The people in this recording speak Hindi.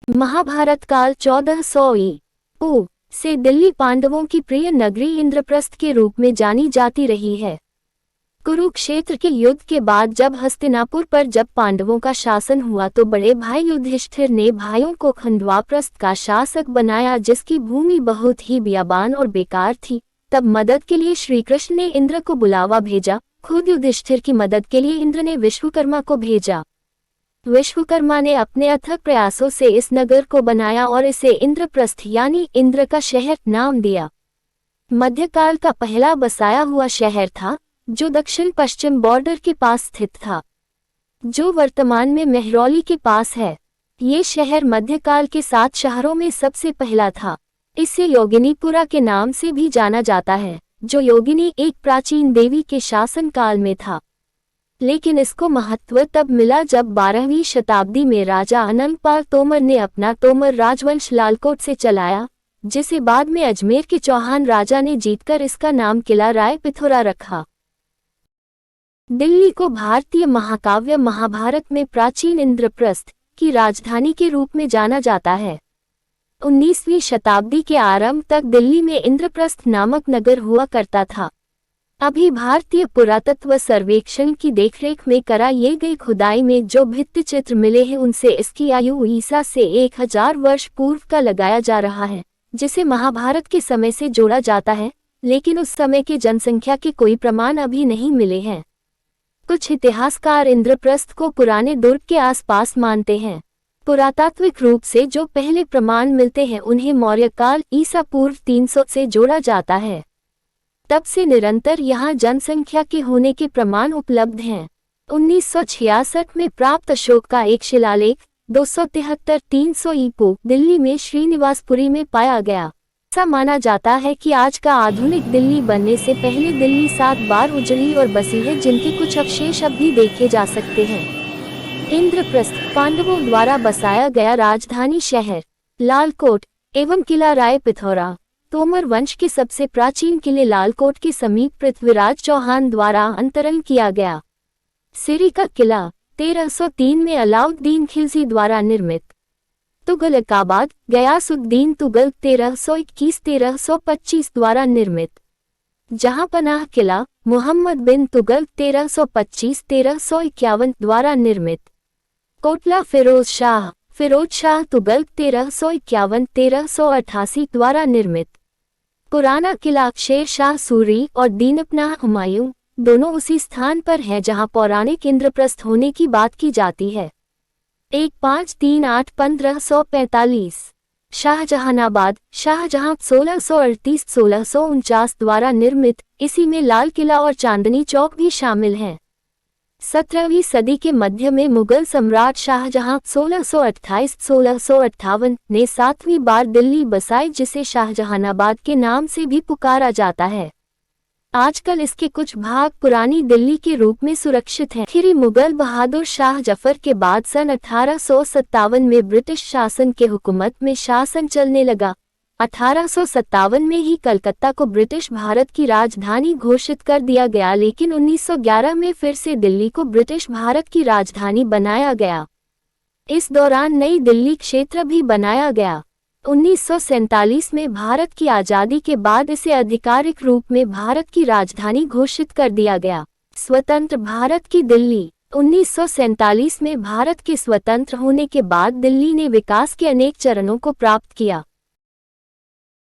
महाभारत काल 1400 ई.पू. से दिल्ली पांडवों की प्रिय नगरी इंद्रप्रस्थ के रूप में जानी जाती रही है। कुरुक्षेत्र के युद्ध के बाद जब हस्तिनापुर पर जब पांडवों का शासन हुआ तो बड़े भाई युधिष्ठिर ने भाइयों को खंडवाप्रस्थ का शासक बनाया, जिसकी भूमि बहुत ही बियाबान और बेकार थी। तब मदद के लिए श्री कृष्ण ने इंद्र को बुलावा भेजा। खुद युधिष्ठिर की मदद के लिए इंद्र ने विश्वकर्मा को भेजा। विश्वकर्मा ने अपने अथक प्रयासों से इस नगर को बनाया और इसे इंद्रप्रस्थ यानी इंद्र का शहर नाम दिया। मध्यकाल का पहला बसाया हुआ शहर था, जो दक्षिण पश्चिम बॉर्डर के पास स्थित था, जो वर्तमान में मेहरौली के पास है। ये शहर मध्यकाल के 7 शहरों में सबसे पहला था। इसे योगिनीपुरा के नाम से भी जाना जाता है, जो योगिनी एक प्राचीन देवी के शासन काल में था। लेकिन इसको महत्व तब मिला जब 12वीं शताब्दी में राजा अनंगपाल तोमर ने अपना तोमर राजवंश लालकोट से चलाया, जिसे बाद में अजमेर के चौहान राजा ने जीतकर इसका नाम किला राय पिथौरा रखा। दिल्ली को भारतीय महाकाव्य महाभारत में प्राचीन इंद्रप्रस्थ की राजधानी के रूप में जाना जाता है। 19वीं शताब्दी के आरंभ तक दिल्ली में इंद्रप्रस्थ नामक नगर हुआ करता था। अभी भारतीय पुरातत्व सर्वेक्षण की देखरेख में कराई गई खुदाई में जो भित्तिचित्र मिले हैं उनसे इसकी आयु ईसा से 1000 वर्ष पूर्व का लगाया जा रहा है, जिसे महाभारत के समय से जोड़ा जाता है, लेकिन उस समय के जनसंख्या के कोई प्रमाण अभी नहीं मिले हैं। कुछ इतिहासकार इंद्रप्रस्थ को पुराने दुर्ग के आसपास मानते हैं। पुरातात्विक रूप से जो पहले प्रमाण मिलते हैं उन्हें मौर्य काल ईसा पूर्व 300 से जोड़ा जाता है। तब से निरंतर यहाँ जनसंख्या के होने के प्रमाण उपलब्ध हैं। 1966 में प्राप्त अशोक का एक शिलालेख 273-300 ई.पू. दिल्ली में श्रीनिवासपुरी में पाया गया। ऐसा माना जाता है कि आज का आधुनिक दिल्ली बनने से पहले दिल्ली 7 बार उजड़ी और बसी है, जिनके कुछ अवशेष अब भी देखे जा सकते हैं। इंद्रप्रस्थ पांडवों द्वारा बसाया गया राजधानी शहर लालकोट एवं किला राय पिथौरा। तोमर वंश के सबसे प्राचीन किले लालकोट के समीप पृथ्वीराज चौहान द्वारा अंतरण किया गया। सिरी का किला 1303 में अलाउद्दीन खिलजी द्वारा निर्मित। तुगलकाबाद गयासुद्दीन तुगलक 1321-1325 द्वारा निर्मित। जहां पनाह किला मुहम्मद बिन तुगलक 1325-1351 द्वारा निर्मित। कोटला फिरोज शाह तुगलक 1351-1388 द्वारा निर्मित। पुराना किला शेर शाह सूरी और दीनपनाह हुमायूं दोनों उसी स्थान पर है जहां पौराणिक इंद्रप्रस्थ होने की बात की जाती है। 1538-1545 शाहजहानाबाद शाहजहां 1638-1649 द्वारा निर्मित। इसी में लाल किला और चांदनी चौक भी शामिल हैं। 17वीं सदी के मध्य में मुगल सम्राट शाहजहां 1628-1658 ने 7वीं बार दिल्ली बसाई, जिसे शाहजहानाबाद के नाम से भी पुकारा जाता है। आजकल इसके कुछ भाग पुरानी दिल्ली के रूप में सुरक्षित हैं। आखिरी मुगल बहादुर शाह जफर के बाद सन 1857 में ब्रिटिश शासन के हुकूमत में शासन चलने लगा। 1857 में ही कलकत्ता को ब्रिटिश भारत की राजधानी घोषित कर दिया गया, लेकिन 1911 में फिर से दिल्ली को ब्रिटिश भारत की राजधानी बनाया गया। इस दौरान नई दिल्ली क्षेत्र भी बनाया गया। 1947 में भारत की आज़ादी के बाद इसे आधिकारिक रूप में भारत की राजधानी घोषित कर दिया गया। स्वतंत्र भारत की दिल्ली 1947 में भारत के स्वतंत्र होने के बाद दिल्ली ने विकास के अनेक चरणों को प्राप्त किया।